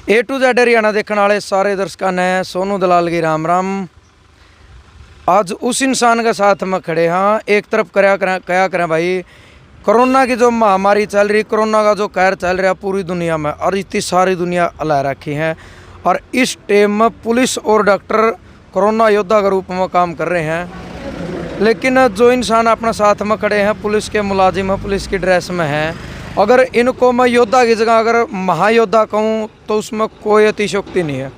A to Z Haryana देखने वाले सारे दर्शकों ने सोनू दलाल की राम राम। आज उस इंसान के साथ में खड़े हाँ। एक तरफ क्या करें भाई, कोरोना की जो महामारी चल रही, कोरोना का जो कहर चल रहा पूरी दुनिया में, और इतनी सारी दुनिया अला रखी है। और इस टाइम में पुलिस और डॉक्टर कोरोना योद्धा के रूप में काम कर रहे हैं। लेकिन जो इंसान अपने साथ में खड़े हैं, पुलिस के मुलाजिम हैं, पुलिस की ड्रेस में हैं, अगर इनको मैं योद्धा की जगह अगर महायोद्धा कहूँ तो उसमें कोई अतिशयोक्ति नहीं है।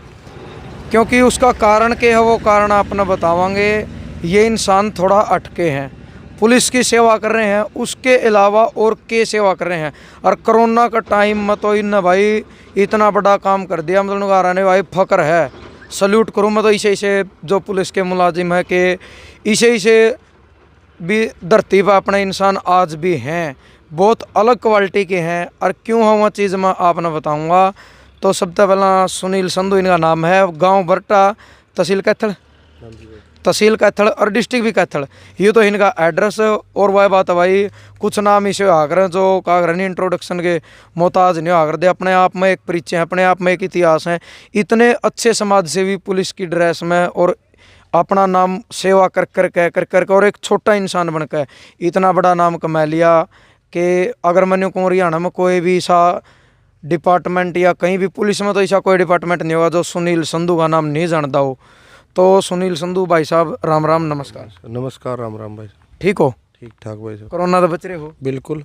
क्योंकि उसका कारण क्या है, वो कारण आपने बतावांगे। ये इंसान थोड़ा अटके हैं, पुलिस की सेवा कर रहे हैं, उसके अलावा और क्या सेवा कर रहे हैं। और कोरोना का टाइम में तो इन भाई इतना बड़ा काम कर दिया, मतलब ने भाई फक्र है, सल्यूट करूँ मैं तो इसे जो पुलिस के मुलाजिम है कि इसे भी धरती पर अपने इंसान आज भी हैं, बहुत अलग क्वालिटी के हैं। और क्यों है वो चीज़ मैं आपने बताऊंगा। तो सबसे पहला सुनील संधू इनका नाम है, गांव बरटा, तहसील कैथल और डिस्ट्रिक्ट भी कैथल। ये तो इनका एड्रेस। और वह बात है भाई, कुछ नाम इसे आकर जो कागर इंट्रोडक्शन के मोहताज नहीं आकर दे, अपने आप में एक परिचय है, अपने आप में एक इतिहास है। इतने अच्छे समाज सेवी पुलिस की ड्रेस में और अपना नाम सेवा कर और एक छोटा इंसान बनकर इतना बड़ा नाम कमा लिया कि अगर मैंने कहूँ हरियाणा में कोई भी ऐसा डिपार्टमेंट या कहीं भी पुलिस में तो ऐसा कोई डिपार्टमेंट नहीं होगा जो सुनील संधू का नाम नहीं जानता हो। तो सुनील संधू भाई साहब राम राम, नमस्कार। नमस्कार, राम राम भाई। ठीक हो? ठीक ठाक भाई साहब। कोरोना तो बच रहे हो? बिल्कुल।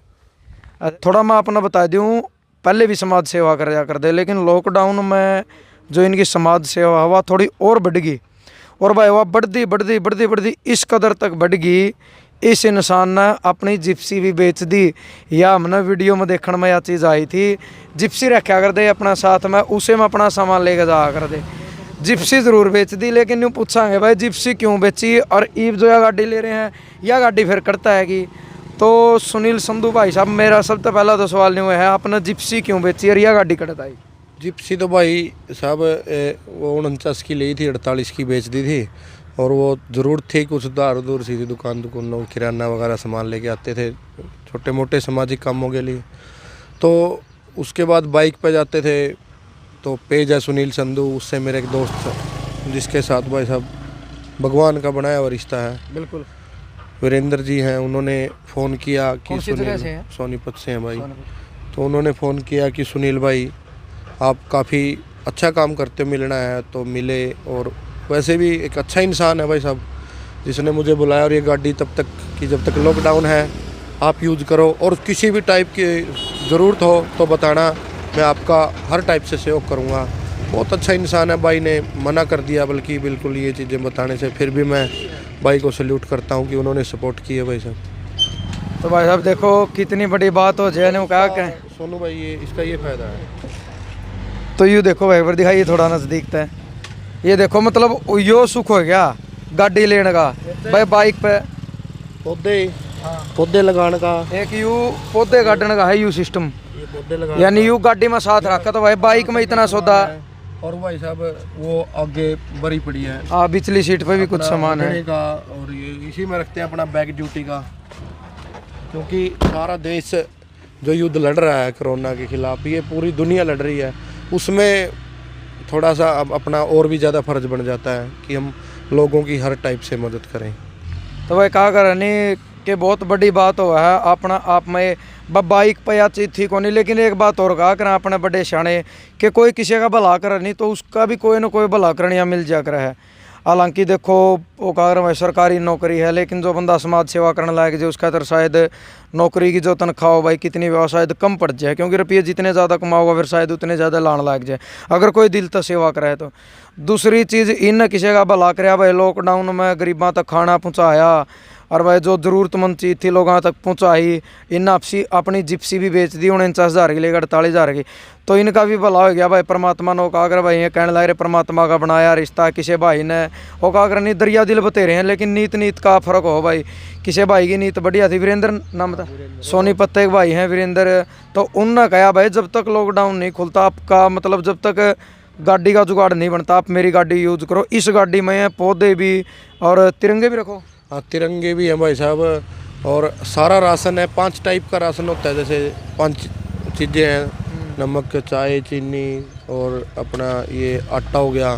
थोड़ा मैं अपना बता दूँ, पहले भी समाज सेवा कर दे, लेकिन लॉकडाउन में जो इनकी समाज सेवा हुआ थोड़ी और बढ़ गई। और भाई वह बढ़ती इस कदर तक बढ़ गई, इस इंसान ने अपनी जिप्सी भी बेच दी। या हमने वीडियो में देखने में यह चीज़ आई थी, जिप्सी रखा कर दे अपना साथ में, उसे में अपना सामान लेकर जा कर दे। जिप्सी ज़रूर बेच दी, लेकिन यूँ पूछांगे भाई जिप्सी क्यों बेची, और ईब जो यह गाड़ी ले रहे हैं यह गाड़ी फिर करता है कि। तो सुनील संधू भाई साहब, मेरा सबसे पहला तो सवाल नहीं हुआ है, आपने जिप्सी क्यों बेची और यह गाड़ी करता है? जिप्सी तो भाई साहब वो 49 की ली थी, 48 की बेच दी थी। और वो ज़रूरत थी, कुछ उधर सी थी, दुकानों किराना वगैरह सामान लेके आते थे छोटे मोटे सामाजिक कामों के लिए। तो उसके बाद बाइक पे जाते थे। तो पेज है सुनील संधू, उससे मेरे एक दोस्त जिसके साथ भाई साहब भगवान का बनाया हुआ रिश्ता है। बिल्कुल। वीरेंद्र जी हैं, उन्होंने फ़ोन किया कि सुनील सोनीपत से हैं भाई। तो उन्होंने फ़ोन किया कि सुनील भाई आप काफ़ी अच्छा काम करते, मिलना है तो मिले। और वैसे भी एक अच्छा इंसान है भाई साहब, जिसने मुझे बुलाया। और ये गाड़ी तब तक कि जब तक लॉकडाउन है आप यूज़ करो, और किसी भी टाइप की ज़रूरत हो तो बताना, मैं आपका हर टाइप से सहयोग करूँगा। बहुत अच्छा इंसान है। भाई ने मना कर दिया बल्कि बिल्कुल ये चीज़ें बताने से, फिर भी मैं भाई को सैल्यूट करता हूँ कि उन्होंने सपोर्ट की है भाई साहब। तो भाई साहब देखो कितनी बड़ी बात हो जाए ने कहा कहें सोनू भाई, ये इसका ये फ़ायदा है। तो यूँ देखो भाई पर दिखाइए थोड़ा नज़दीक था, ये देखो मतलब यो सुख हो गया गाड़ी लेने का भाई, बाइक पे पौधे लगाने का, एक यू पौधे काटने का है यू सिस्टम, ये पौधे लगाने यानी यू गाड़ी में साथ रखा। तो भाई बाइक में इतना सौदा। और भाई साहब वो आगे भरी पड़ी है, हाँ पिछली सीट पे भी कुछ सामान है का। और ये इसी में रखते हैं अपना बैग ड्यूटी का, क्योंकि सारा देश जो युद्ध लड़ रहा है कोरोना के खिलाफ, ये पूरी दुनिया लड़ रही है, उसमें थोड़ा सा अब अपना और भी ज़्यादा फर्ज बन जाता है कि हम लोगों की हर टाइप से मदद करें। तो भाई कहा करनी कि बहुत बड़ी बात हुआ है अपना आप में बाइक पे या चीज थी को नहीं। लेकिन एक बात और कहा करें अपने बड़े शाने कि कोई किसी का भला कर नहीं तो उसका भी कोई ना कोई भला करनिया मिल जा कर है। हालांकि देखो वो कहा रहा सरकारी नौकरी है, लेकिन जो बंदा समाज सेवा करने लायक जो उसका तो शायद नौकरी की जो तनख्वाह हो भाई कितनी भी शायद कम पड़ जाए, क्योंकि रुपये जितने ज़्यादा कमाओगा फिर शायद उतने ज़्यादा लाने लायक जाए अगर कोई दिल तो सेवा करे। तो दूसरी चीज़ इन किसी का भला कराया भाई, लॉकडाउन में गरीबों तक खाना पहुँचाया और भाई जो ज़रूरतमंद चीज़ थी लोगों तक पहुँचाई। इन आपसी अपनी जिप्सी भी बेच दी 49,000 की लेकर 48,000 की। तो इनका भी भला हो गया भाई, परमात्मा ने कहा अगर भाई ये कहने लग रहे परमात्मा का बनाया रिश्ता किसी भाई ने वो कहा अगर नहीं दरिया दिल बतेरे हैं, लेकिन नीत का फ़र्क हो भाई। किसी भाई की नीत बढ़िया थी, वीरेंद्र नाम था, सोनीपत एक भाई हैं वीरेंद्र। तो उनने कहा भाई जब तक लॉकडाउन नहीं खुलता आपका मतलब जब तक गाड़ी का जुगाड़ नहीं बनता आप मेरी गाड़ी यूज़ करो। इस गाड़ी में पौधे भी और तिरंगे भी रखो। हाँ तिरंगे भी हैं भाई साहब, और सारा राशन है। 5 टाइप का राशन होता है, जैसे 5 चीज़ें हैं, नमक, चाय, चीनी, और अपना ये आटा हो गया,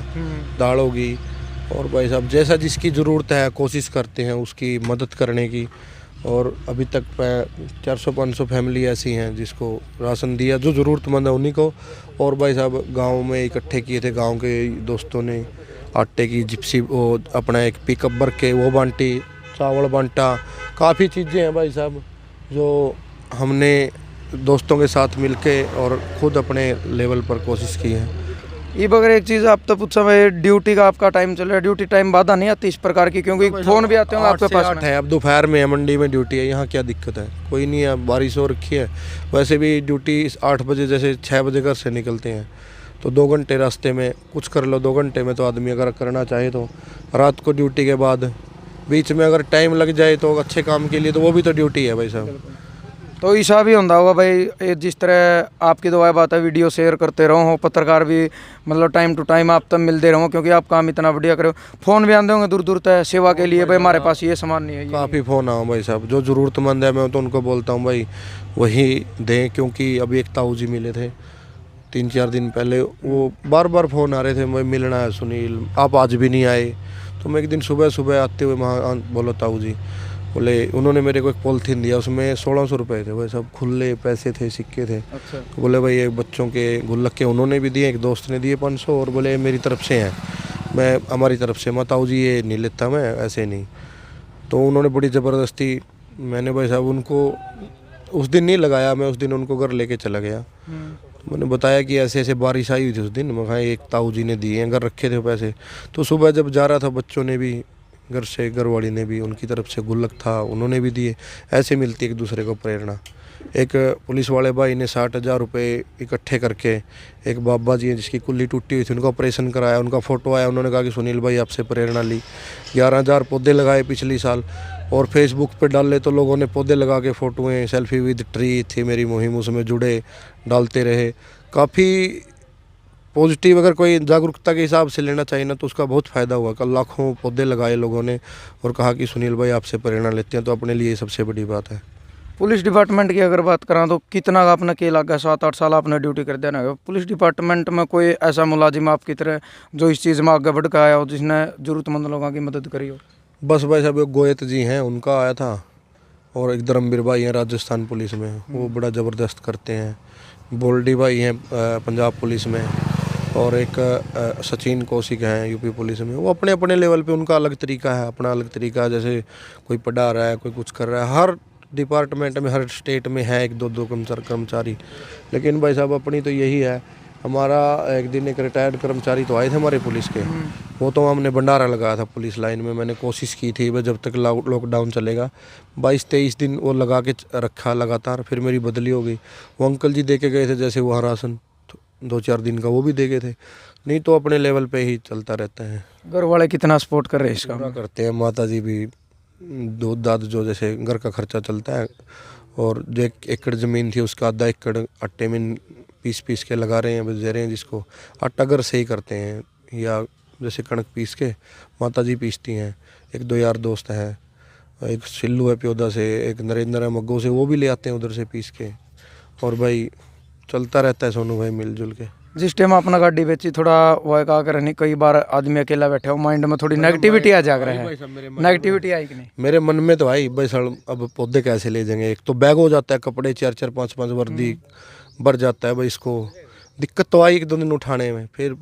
दाल होगी, और भाई साहब जैसा जिसकी ज़रूरत है कोशिश करते हैं उसकी मदद करने की। और अभी तक 400-500 फैमिली ऐसी हैं जिसको राशन दिया, जो ज़रूरतमंद है उन्हीं को। और भाई साहब गांव में इकट्ठे किए थे, गांव के दोस्तों ने आटे की जिप्सी वो अपना एक पिकअप भर के वो बांटी, चावल बांटा, काफ़ी चीज़ें हैं भाई साहब जो हमने दोस्तों के साथ मिलके और ख़ुद अपने लेवल पर कोशिश की है। ये बगैर एक चीज़ आप तो पूछा भाई, ड्यूटी का आपका टाइम चल रहा है, ड्यूटी टाइम बाधा नहीं आती इस प्रकार की? क्योंकि फ़ोन भी आते होंगे आपके पास 8 है, अब दोपहर में है, मंडी में ड्यूटी है, यहाँ क्या दिक्कत है? कोई नहीं है, बारिश हो रखी है। वैसे भी ड्यूटी 8 बजे, जैसे 6 बजे घर से निकलते हैं तो 2 घंटे रास्ते में कुछ कर लो, 2 घंटे में तो आदमी अगर करना चाहे तो। रात को ड्यूटी के बाद बीच में अगर टाइम लग जाए तो अच्छे काम के लिए, तो वो भी तो ड्यूटी है भाई साहब। तो ऐसा भी होता होगा भाई, ये जिस तरह आपकी दुआ बात है, वीडियो शेयर करते रहो, पत्रकार भी मतलब टाइम टू टाइम आप तब मिलते रहो, क्योंकि आप काम इतना बढ़िया करो। फ़ोन भी आते होंगे दूर दूर तक सेवा के लिए, भाई हमारे पास ये सामान नहीं है। काफ़ी फ़ोन आओ भाई साहब, जो ज़रूरतमंद है मैं तो उनको बोलता हूँ भाई वही दें। क्योंकि अभी एक ताऊ जी मिले थे 3-4 दिन पहले, वो बार बार फ़ोन आ रहे थे, मैं मिलना है सुनील, आप आज भी नहीं आए। तो मैं एक दिन सुबह सुबह आते हुए वहाँ बोलो ताऊ जी, बोले, उन्होंने मेरे को एक पॉलिथीन दिया, उसमें 1600 रुपये थे, वह सब खुले पैसे थे, सिक्के थे। अच्छा। तो बोले भाई ये बच्चों के गुल्लक के उन्होंने भी दिए, एक दोस्त ने दिए 500, और बोले मेरी तरफ से हैं, मैं हमारी तरफ से, मैं ताऊ जी ये नहीं लेता, मैं ऐसे नहीं। तो उन्होंने बड़ी ज़बरदस्ती, मैंने भाई साहब उनको उस दिन नहीं लगाया, मैं उस दिन उनको घर लेके चला गया। तो मैंने बताया कि ऐसे ऐसे बारिश आई हुई थी उस दिन, मैं कहा एक ताऊ जी ने दिए हैं, घर रखे थे पैसे। तो सुबह जब जा रहा था, बच्चों ने भी घर से, घरवाली ने भी, उनकी तरफ से गुल्लक था, उन्होंने भी दिए। ऐसे मिलती एक दूसरे को प्रेरणा। एक पुलिस वाले भाई ने 60,000 रुपये इकट्ठे करके, एक बाबा जी हैं जिसकी कुल्ली टूटी हुई थी, उनका ऑपरेशन कराया, उनका फ़ोटो आया, उन्होंने कहा कि सुनील भाई आपसे प्रेरणा ली। 11,000 पौधे लगाए पिछली साल, और फेसबुक पे डाले तो लोगों ने पौधे लगा के फ़ोटोएँ, सेल्फी विद ट्री थी मेरी मुहिम, उसमें जुड़े, डालते रहे। काफ़ी पॉजिटिव, अगर कोई जागरूकता के हिसाब से लेना चाहिए ना तो उसका बहुत फ़ायदा हुआ। कल लाखों पौधे लगाए लोगों ने और कहा कि सुनील भाई आपसे प्रेरणा लेते हैं, तो अपने लिए सबसे बड़ी बात है। पुलिस डिपार्टमेंट की अगर बात करा तो कितना आपने के लगा, 7-8 साल आपने ड्यूटी कर देना है पुलिस डिपार्टमेंट में? कोई ऐसा मुलाजिम आपकी तरह जो इस चीज़ में आगे बढ़ के आया हो, जिसने ज़रूरतमंद लोगों की मदद करी हो? बस भाई साहब एक गोयत जी हैं, उनका आया था, और एक धर्मवीर भाई हैं राजस्थान पुलिस में, वो बड़ा ज़बरदस्त करते हैं। बोल्डी भाई हैं पंजाब पुलिस में, और एक सचिन कौशिक हैं यूपी पुलिस में। वो अपने अपने लेवल पे, उनका अलग तरीका है, अपना अलग तरीका है। जैसे कोई पढ़ा रहा है, कोई कुछ कर रहा है, हर डिपार्टमेंट में, हर स्टेट में है 1-2 कर्मचारी। लेकिन भाई साहब अपनी तो यही है। हमारा एक दिन एक रिटायर्ड कर्मचारी तो आए थे हमारे पुलिस के, वो तो हमने भंडारा लगाया था पुलिस लाइन में। मैंने कोशिश की थी जब तक लॉकडाउन चलेगा, 22-23 दिन वो लगा के रखा लगातार। फिर मेरी बदली हो गई। वो अंकल जी दे के गए थे जैसे वहाँ राशन 2-4 दिन का, वो भी दे गए थे। नहीं तो अपने लेवल पे ही चलता रहता है। घर वाले कितना सपोर्ट कर रहे हैं इसका? करते हैं, माता जी भी, दूध दाद जो जैसे घर का खर्चा चलता है। और जो 1 एकड़ ज़मीन थी उसका आधा एकड़ आटे में पीस के लगा रहे हैं, दे रहे हैं जिसको। आटा घर से ही करते हैं, या जैसे कणक पीस के माता जी पीसती हैं। 1-2 यार दोस्त हैं, एक सिल्लू है प्योदा से, एक नरेंद्र है मग्गो से, वो भी ले आते हैं उधर से पीस के। और भाई चलता रहता है सोनू भाई मिलजुल के। जिस टाइम अपना गाड़ी बेची, थोड़ा वो कहा कर नहीं, कई बार आदमी अकेला बैठा हो, माइंड में थोड़ी नेगेटिविटी आ जाग रहा है, नेगेटिविटी आई कि नहीं? मेरे मन में तो आई भाई सर, अब पौधे कैसे ले जाएंगे? एक तो बैग हो जाता है, कपड़े 4-4 5-5 वर्दी भर जाता है भाई, इसको दिक्कत तो आई 1-2 दिन उठाने में। फिर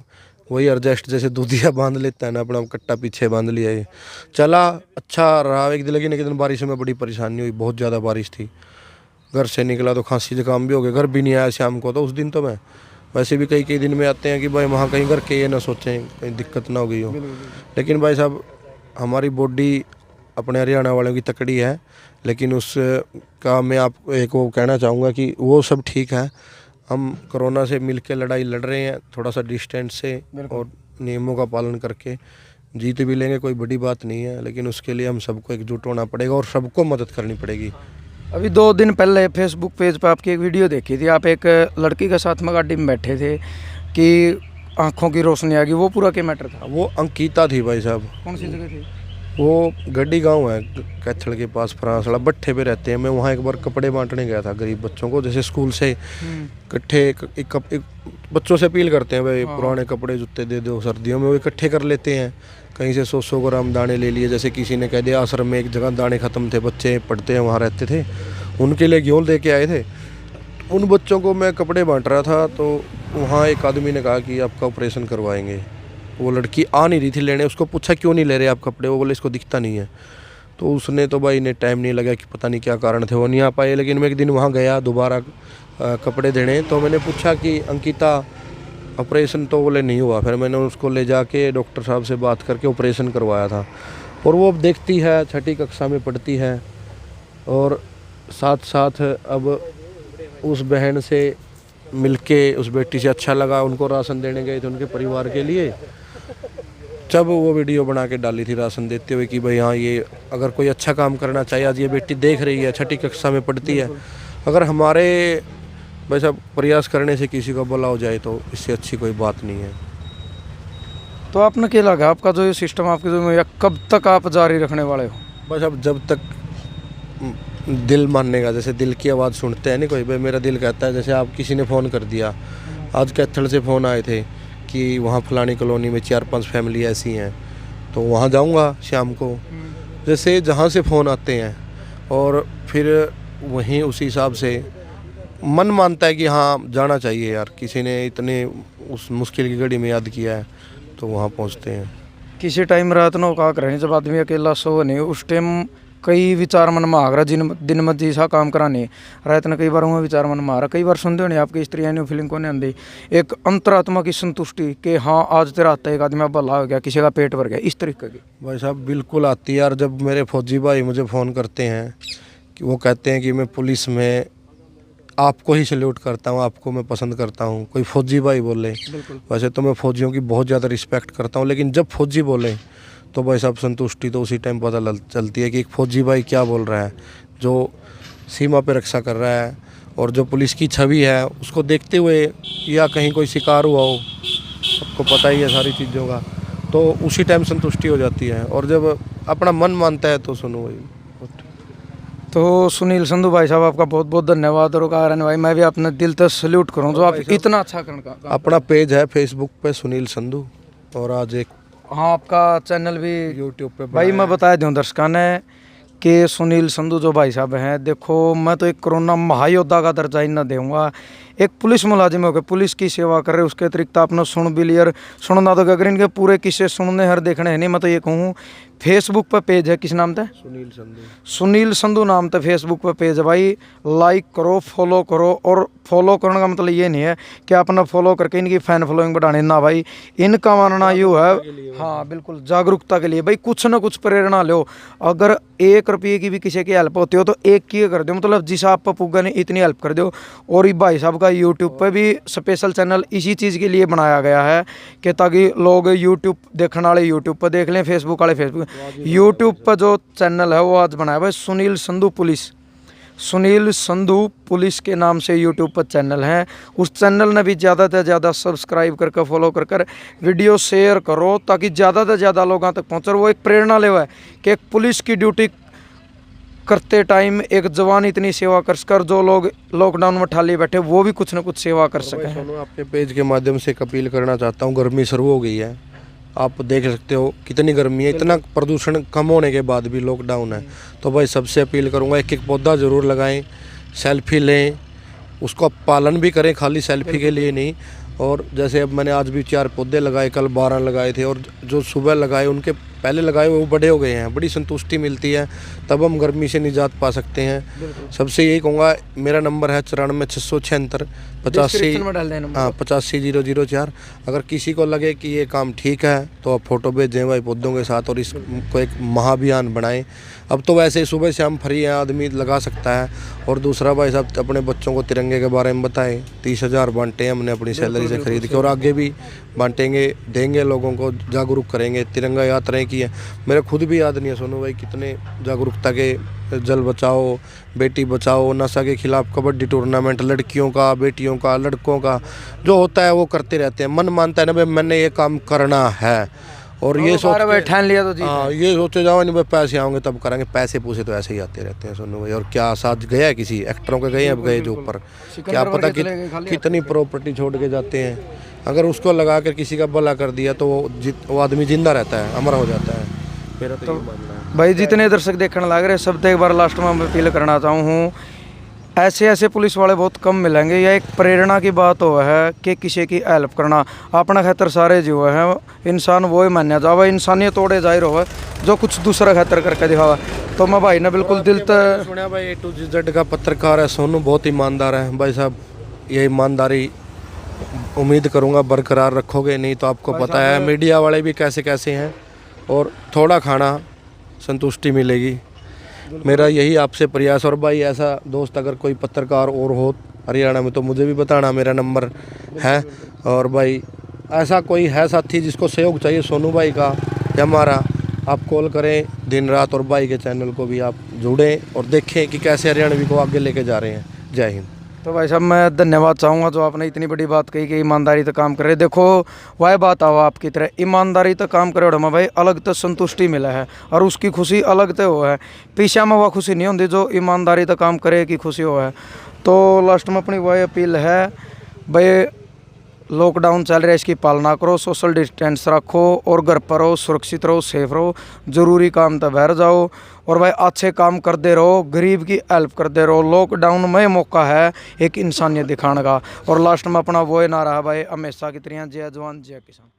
वही एडजस्ट, जैसे दूधिया बांध लेता है ना अपना, कट्टा पीछे बांध लिया, ये चला, अच्छा रहा। एक दिन, लेकिन एक दिन बारिश में बड़ी परेशानी हुई, बहुत ज़्यादा बारिश थी। घर से निकला तो खांसी जुकाम भी हो गया, घर भी नहीं आया शाम को। तो उस दिन तो मैं वैसे भी कई दिन में आते हैं कि भाई वहाँ कहीं घर के ये ना सोचें कहीं दिक्कत ना हो गई हो। लेकिन भाई साहब हमारी बॉडी अपने हरियाणा वालों की तकड़ी है, लेकिन उस का मैं आपको एक वो कहना चाहूँगा कि वो सब ठीक है। हम कोरोना से मिलकर लड़ाई लड़ रहे हैं, थोड़ा सा डिस्टेंस से और नियमों का पालन करके जीत भी लेंगे, कोई बड़ी बात नहीं है। लेकिन उसके लिए हम सबको एकजुट होना पड़ेगा और सबको मदद करनी पड़ेगी। अभी 2 दिन पहले फेसबुक पेज पर आपकी एक वीडियो देखी थी, आप एक लड़की के साथ में गाड़ी में बैठे थे कि आंखों की रोशनी आ गई, वो पूरा क्या मैटर था? वो अंकिता थी भाई साहब। कौन सी जगह थी? वो गड्डी गांव है कैथल के पास, फ्रांसड़ा भट्ठे पे रहते हैं। मैं वहाँ एक बार कपड़े बांटने गया था गरीब बच्चों को, जैसे स्कूल से इकट्ठे एक बच्चों से अपील करते हैं भाई पुराने कपड़े जूते दे दो, सर्दियों में वो इकट्ठे कर लेते हैं। कहीं से 100 ग्राम दाने ले लिए, जैसे किसी ने कह दिया आश्रम में एक जगह दाने ख़त्म थे, बच्चे पढ़ते हैं वहाँ रहते थे, उनके लिए गेहूँ दे के आए थे। उन बच्चों को मैं कपड़े बांट रहा था तो वहाँ एक आदमी ने कहा कि आपका ऑपरेशन करवाएंगे। वो लड़की आ नहीं रही थी लेने, उसको पूछा क्यों नहीं ले रहे आप कपड़े, वो बोले इसको दिखता नहीं है। तो उसने तो भाई ने टाइम नहीं लगा कि पता नहीं क्या कारण थे वो नहीं आ पाए। लेकिन मैं एक दिन वहाँ गया दोबारा कपड़े देने, तो मैंने पूछा कि अंकिता ऑपरेशन, तो बोले नहीं हुआ। फिर मैंने उसको ले जाके डॉक्टर साहब से बात करके ऑपरेशन करवाया था। और वो अब देखती है, 6ठी कक्षा में पढ़ती है, और साथ साथ अब उस बहन से मिलके उस बेटी से अच्छा लगा। उनको राशन देने गए थे उनके परिवार के लिए, जब वो वीडियो बना के डाली थी राशन देते हुए कि भाई हाँ ये अगर कोई अच्छा काम करना चाहिए, आज ये बेटी देख रही है, 6ठी कक्षा में पढ़ती है, अगर हमारे वैसा प्रयास करने से किसी का भला हो जाए तो इससे अच्छी कोई बात नहीं है। तो आपने क्या लगा आपका जो ये सिस्टम आपके जो या कब तक आप जारी रखने वाले हो? बस अब जब तक दिल मानने का, जैसे दिल की आवाज़ सुनते हैं नहीं कोई, भाई मेरा दिल कहता है, जैसे आप किसी ने फ़ोन कर दिया, आज कैथल से फ़ोन आए थे कि वहाँ फलानी कॉलोनी में 4-5 फैमिली ऐसी हैं, तो वहाँ जाऊँगा शाम को। जैसे जहाँ से फ़ोन आते हैं और फिर वहीं उसी हिसाब से मन मानता है कि हाँ जाना चाहिए यार, किसी ने इतने उस मुश्किल की घड़ी में याद किया है, तो वहाँ पहुँचते हैं। किसी टाइम रात नो का करें जब आदमी अकेला सो नहीं, उस टाइम कई विचार मन में आ रहा, दिन में जैसा काम कराने रात ने कई बार हुआ विचार मन में आ रहा। कई बार सुनते होने आपकी स्त्रियाँ ने फीलिंग को नहीं आती, एक अंतरात्मा की संतुष्टि कि हाँ आज तेरा आता है, एक आदमी भला हो गया, किसी का पेट भर गया, इस तरीके की। भाई साहब बिल्कुल आती है यार। जब मेरे फौजी भाई मुझे फ़ोन करते हैं कि वो कहते हैं कि मैं पुलिस में आपको ही सैल्यूट करता हूँ, आपको मैं पसंद करता हूँ, कोई फौजी भाई बोले। वैसे तो मैं फौजियों की बहुत ज़्यादा रिस्पेक्ट करता हूँ, लेकिन जब फौजी बोले तो भाई साहब संतुष्टि तो उसी टाइम पता चलती है कि एक फौजी भाई क्या बोल रहा है, जो सीमा पे रक्षा कर रहा है, और जो पुलिस की छवि है उसको देखते हुए, या कहीं कोई शिकार हुआ हो, आपको पता ही है सारी चीज़ों का, तो उसी टाइम संतुष्टि हो जाती है। और जब अपना मन मानता है तो सुनो भाई। तो सुनील संधू भाई साहब आपका बहुत बहुत धन्यवाद। और कारण भाई मैं भी अपने दिल से सल्यूट करूँ जो आप इतना अच्छा करने का। अपना पेज है फेसबुक पे सुनील संधू, और आज एक हाँ आपका चैनल भी यूट्यूब पे भाई मैं बता दूँ दर्शकों ने कि सुनील संधू जो भाई साहब हैं, देखो मैं तो एक कोरोना महायोद्धा का दर्जा ही ना दूंगा, एक पुलिस मुलाजिम होकर पुलिस की सेवा कर रहे, उसके अतिरिक्त आपने सुन भी लिया, सुनना तो अगर इनके पूरे किस्से सुनने हर देखने हैं नहीं। मैं तो ये कहूँ फेसबुक पर पेज है, किस नाम था? सुनील संधू नाम था फेसबुक पर पेज है भाई, लाइक करो, फॉलो करो। और फॉलो करने का मतलब ये नहीं है कि अपना फॉलो करके इनकी फैन फॉलोइंग बढ़ाने ना भाई, इनका मानना यूँ है, हाँ बिल्कुल जागरूकता के लिए भाई, कुछ ना कुछ प्रेरणा लो। अगर 1 रुपये की भी किसी की हेल्प होती हो तो एक की कर दो, मतलब जिस आप पुग्गा ने इतनी हेल्प कर दो। और ये भाई साहब का यूट्यूब पे भी स्पेशल चैनल इसी चीज़ के लिए बनाया गया है कि ताकि लोग यूट्यूब देखने वाले यूट्यूब पर देख लें, फेसबुक वाले फेसबुक। यूट्यूब पर जो चैनल है वो आज बनाया भाई सुनील संधू पुलिस, सुनील संधू पुलिस के नाम से यूट्यूब पर चैनल है। उस चैनल ने भी ज़्यादा से ज़्यादा सब्सक्राइब करके फॉलो कर वीडियो शेयर करो ताकि ज़्यादा से ज़्यादा लोगों तक पहुँचे। वो एक प्रेरणा ले है कि एक पुलिस की ड्यूटी करते टाइम एक जवान इतनी सेवा कर जो लोग लॉकडाउन में ठाली बैठे वो भी कुछ ना कुछ सेवा कर सके। आपके पेज के माध्यम से एक अपील करना चाहता हूँ, गर्मी शुरू हो गई है, आप देख सकते हो कितनी गर्मी है, इतना प्रदूषण कम होने के बाद भी लॉकडाउन है, तो भाई सबसे अपील करूँगा एक एक पौधा ज़रूर लगाएं, सेल्फी लें, उसको पालन भी करें, खाली सेल्फी के लिए नहीं। और जैसे अब मैंने आज भी 4 पौधे लगाए, कल 12 लगाए थे, और जो सुबह लगाए उनके पहले लगाए वो बड़े हो गए हैं, बड़ी संतुष्टि मिलती है, तब हम गर्मी से निजात पा सकते हैं। सबसे यही कहूँगा, मेरा नंबर है 94 676 85 हाँ 85 004। अगर किसी को लगे कि ये काम ठीक है तो आप फ़ोटो भेजें भाई पौधों के साथ, और इसको एक महाअभियान बनाएं। अब तो वैसे सुबह शाम फ्री है, आदमी लगा सकता है। और दूसरा भाई साहब अपने बच्चों को तिरंगे के बारे में बताएं, 30,000 बांटे हैं हमने अपनी सैलरी से खरीद के, और आगे भी बांटेंगे, देंगे, लोगों को जागरूक करेंगे। तिरंगा यात्राएं की है, मेरे खुद भी याद नहीं है सोनू भाई कितने जागरूकता के, जल बचाओ, बेटी बचाओ, नशा के खिलाफ कबड्डी टूर्नामेंट, लड़कियों का, बेटियों का, लड़कों का जो होता है वो करते रहते हैं। मन मानता है ना भाई मैंने ये काम करना है, और ये सोच भाई ठान लिया तो जी हाँ ये सोचे जाओ नहीं भाई पैसे आएंगे तब करेंगे, पैसे पूसे तो ऐसे ही आते रहते हैं सोनू भाई। और क्या साथ गया है किसी एक्टरों के गए अब गए जो ऊपर, क्या पता कितनी प्रॉपर्टी छोड़ के जाते हैं। अगर उसको लगा कर किसी का भला कर दिया तो वो आदमी जिंदा रहता है, अमर हो जाता है। मेरा तो ये मानना है भाई। जितने दर्शक देखने लग रहे सब तो एक बार लास्ट में मैं अपील करना चाहूँ, ऐसे ऐसे पुलिस वाले बहुत कम मिलेंगे। यह एक प्रेरणा की बात हो है कि किसी की हेल्प करना अपना खतर सारे जो है इंसान वो ही मान्या जावा, इंसानियत तोड़े जाहिर हो जो कुछ दूसरा खतर करके दिखावा। तो मैं भाई ने बिल्कुल दिल तक सुना भाई A to Z का पत्रकार है सोनू, बहुत ईमानदार है भाई साहब। ये ईमानदारी उम्मीद करूंगा बरकरार रखोगे, नहीं तो आपको पता है मीडिया वाले भी कैसे कैसे हैं। और थोड़ा खाना संतुष्टि मिलेगी, मेरा यही आपसे प्रयास। और भाई ऐसा दोस्त अगर कोई पत्रकार और हो हरियाणा में तो मुझे भी बताना, मेरा नंबर है। और भाई ऐसा कोई है साथी जिसको सहयोग चाहिए सोनू भाई का या हमारा, आप कॉल करें दिन रात। और भाई के चैनल को भी आप जुड़ें और देखें कि कैसे हरियाणवी को आगे लेके जा रहे हैं। जय हिंद। तो भाई साहब मैं धन्यवाद चाहूँगा जो आपने इतनी बड़ी बात कही कि ईमानदारी तो काम करे। देखो वह बात आओ आपकी तरह ईमानदारी तो काम करे और भाई अलग तो संतुष्टि मिला है और उसकी खुशी अलग तो वो है, पीछा में वह खुशी नहीं होती जो ईमानदारी तो काम करे की खुशी हो है। तो लास्ट में अपनी वह अपील है भाई, लॉकडाउन चल रहा है इसकी पालना करो, सोशल डिस्टेंस रखो और घर पर रहो, सुरक्षित रहो, सेफ रहो, ज़रूरी काम तो बाहर जाओ और भाई अच्छे काम करते रहो, गरीब की हेल्प करते रहो। लॉकडाउन में मौका है एक इंसानियत दिखाने का। और लास्ट में अपना वो नारा है भाई हमेशा की तरह जय जवान जय किसान।